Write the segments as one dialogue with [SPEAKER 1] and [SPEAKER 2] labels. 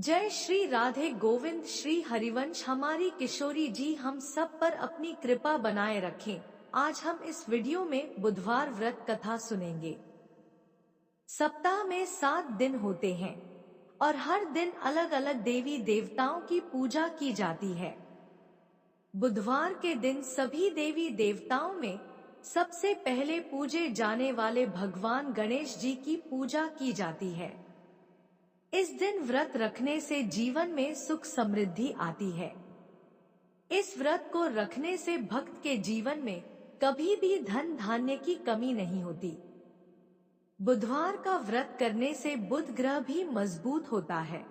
[SPEAKER 1] जय श्री राधे गोविंद श्री हरिवंश। हमारी किशोरी जी हम सब पर अपनी कृपा बनाए रखें। आज हम इस वीडियो में बुधवार व्रत कथा सुनेंगे। सप्ताह में 7 दिन होते हैं और हर दिन अलग अलग देवी देवताओं की पूजा की जाती है। बुधवार के दिन सभी देवी देवताओं में सबसे पहले पूजे जाने वाले भगवान गणेश जी की पूजा की जाती है। इस दिन व्रत रखने से जीवन में सुख समृद्धि आती है। इस व्रत को रखने से भक्त के जीवन में कभी भी धन धान्य की कमी नहीं होती। बुधवार का व्रत करने से बुध ग्रह भी मजबूत होता है।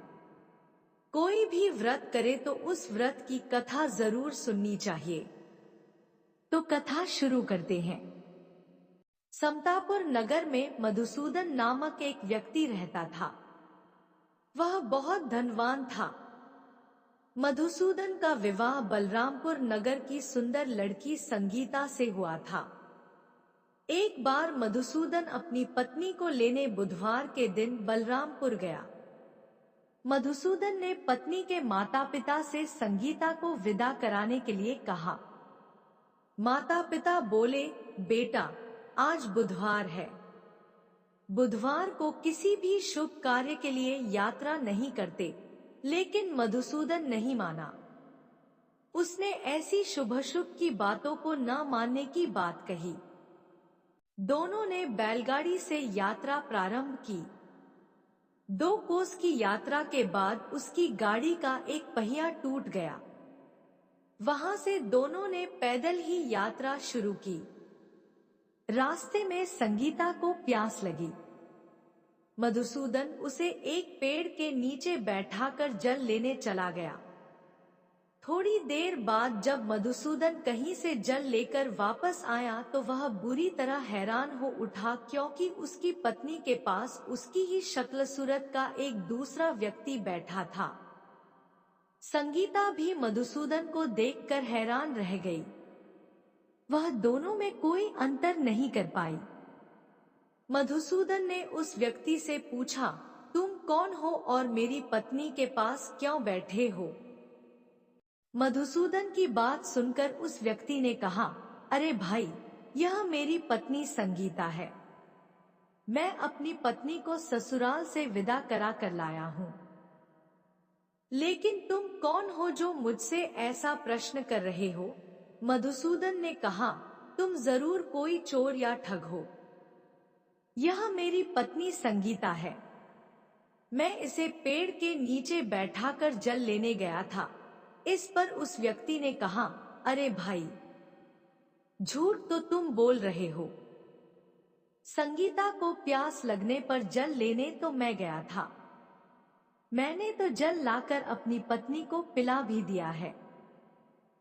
[SPEAKER 1] कोई भी व्रत करे तो उस व्रत की कथा जरूर सुननी चाहिए। तो कथा शुरू करते हैं। समतापुर नगर में मधुसूदन नामक एक व्यक्ति रहता था। वह बहुत धनवान था। मधुसूदन का विवाह बलरामपुर नगर की सुंदर लड़की संगीता से हुआ था। एक बार मधुसूदन अपनी पत्नी को लेने बुधवार के दिन बलरामपुर गया। मधुसूदन ने पत्नी के माता पिता से संगीता को विदा कराने के लिए कहा। माता पिता बोले, बेटा आज बुधवार है। बुधवार को किसी भी शुभ कार्य के लिए यात्रा नहीं करते, लेकिन मधुसूदन नहीं माना। उसने ऐसी शुभ की बातों को न मानने की बात कही। दोनों ने बैलगाड़ी से यात्रा प्रारंभ की। 2 कोस की यात्रा के बाद उसकी गाड़ी का एक पहिया टूट गया। वहां से दोनों ने पैदल ही यात्रा शुरू की। रास्ते में संगीता को प्यास लगी। मधुसूदन उसे एक पेड़ के नीचे बैठाकर जल लेने चला गया। थोड़ी देर बाद जब मधुसूदन कहीं से जल लेकर वापस आया तो वह बुरी तरह हैरान हो उठा, क्योंकि उसकी पत्नी के पास उसकी ही शक्ल सूरत का एक दूसरा व्यक्ति बैठा था। संगीता भी मधुसूदन को देखकर हैरान रह गई। वह दोनों में कोई अंतर नहीं कर पाई। मधुसूदन ने उस व्यक्ति से पूछा, तुम कौन हो और मेरी पत्नी के पास क्यों बैठे हो? मधुसूदन की बात सुनकर उस व्यक्ति ने कहा, अरे भाई, यह मेरी पत्नी संगीता है। मैं अपनी पत्नी को ससुराल से विदा करा कर लाया हूँ। लेकिन तुम कौन हो जो मुझसे ऐसा प्रश्न कर रहे हो? मधुसूदन ने कहा, तुम जरूर कोई चोर या ठग हो। यह मेरी पत्नी संगीता है। मैं इसे पेड़ के नीचे बैठाकर जल लेने गया था। इस पर उस व्यक्ति ने कहा, अरे भाई, झूठ तो तुम बोल रहे हो। संगीता को प्यास लगने पर जल लेने तो मैं गया था। मैंने तो जल लाकर अपनी पत्नी को पिला भी दिया है।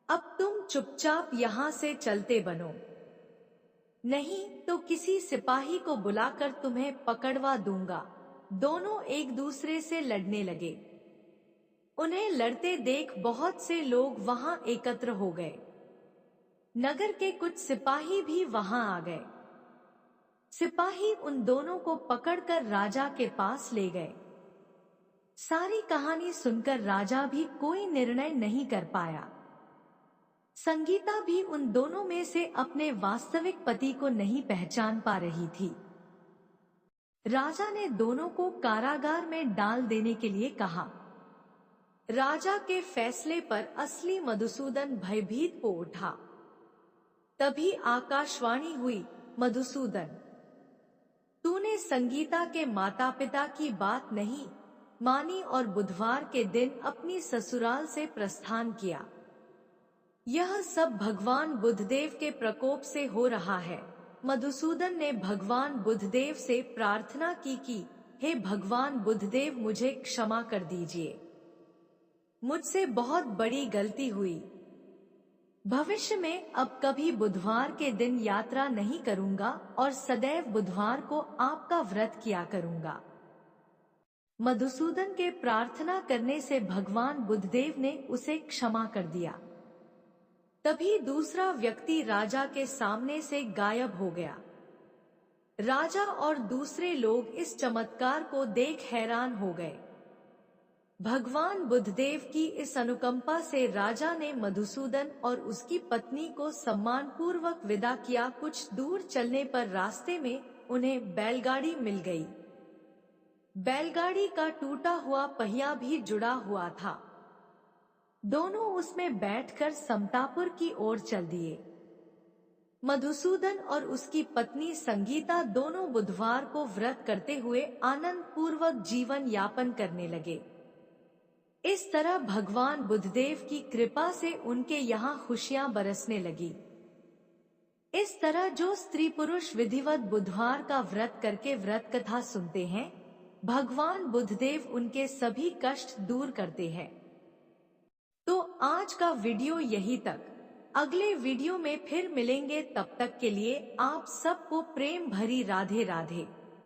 [SPEAKER 1] अब तुम चुपचाप यहाँ से चलते बनो, नहीं तो किसी सिपाही को बुलाकर तुम्हें पकड़वा दूंगा। दोनों एक दूसरे से लड़ने लगे। उन्हें लड़ते देख बहुत से लोग वहां एकत्र हो गए। नगर के कुछ सिपाही भी वहां आ गए। सिपाही उन दोनों को पकड़कर राजा के पास ले गए। सारी कहानी सुनकर राजा भी कोई निर्णय नहीं कर पाया। संगीता भी उन दोनों में से अपने वास्तविक पति को नहीं पहचान पा रही थी। राजा ने दोनों को कारागार में डाल देने के लिए कहा। राजा के फैसले पर असली मधुसूदन भयभीत हो उठा। तभी आकाशवाणी हुई, मधुसूदन, तूने संगीता के माता पिता की बात नहीं मानी और बुधवार के दिन अपनी ससुराल से प्रस्थान किया। यह सब भगवान बुधदेव के प्रकोप से हो रहा है। मधुसूदन ने भगवान बुधदेव से प्रार्थना की कि हे भगवान बुधदेव, मुझे क्षमा कर दीजिए। मुझसे बहुत बड़ी गलती हुई। भविष्य में अब कभी बुधवार के दिन यात्रा नहीं करूंगा और सदैव बुधवार को आपका व्रत किया करूंगा। मधुसूदन के प्रार्थना करने से भगवान बुधदेव ने उसे क्षमा कर दिया। तभी दूसरा व्यक्ति राजा के सामने से गायब हो गया। राजा और दूसरे लोग इस चमत्कार को देख हैरान हो गए। भगवान बुद्धदेव की इस अनुकंपा से राजा ने मधुसूदन और उसकी पत्नी को सम्मान पूर्वक विदा किया। कुछ दूर चलने पर रास्ते में उन्हें बैलगाड़ी मिल गई। बैलगाड़ी का टूटा हुआ पहिया भी जुड़ा हुआ था। दोनों उसमें बैठकर समतापुर की ओर चल दिए। मधुसूदन और उसकी पत्नी संगीता दोनों बुधवार को व्रत करते हुए आनंद पूर्वक जीवन यापन करने लगे। इस तरह भगवान बुद्धदेव की कृपा से उनके यहाँ खुशियां बरसने लगी। इस तरह जो स्त्री पुरुष विधिवत बुधवार का व्रत करके व्रत कथा सुनते हैं, भगवान बुद्धदेव उनके सभी कष्ट दूर करते हैं। तो आज का वीडियो यही तक। अगले वीडियो में फिर मिलेंगे, तब तक के लिए आप सबको प्रेम भरी राधे राधे।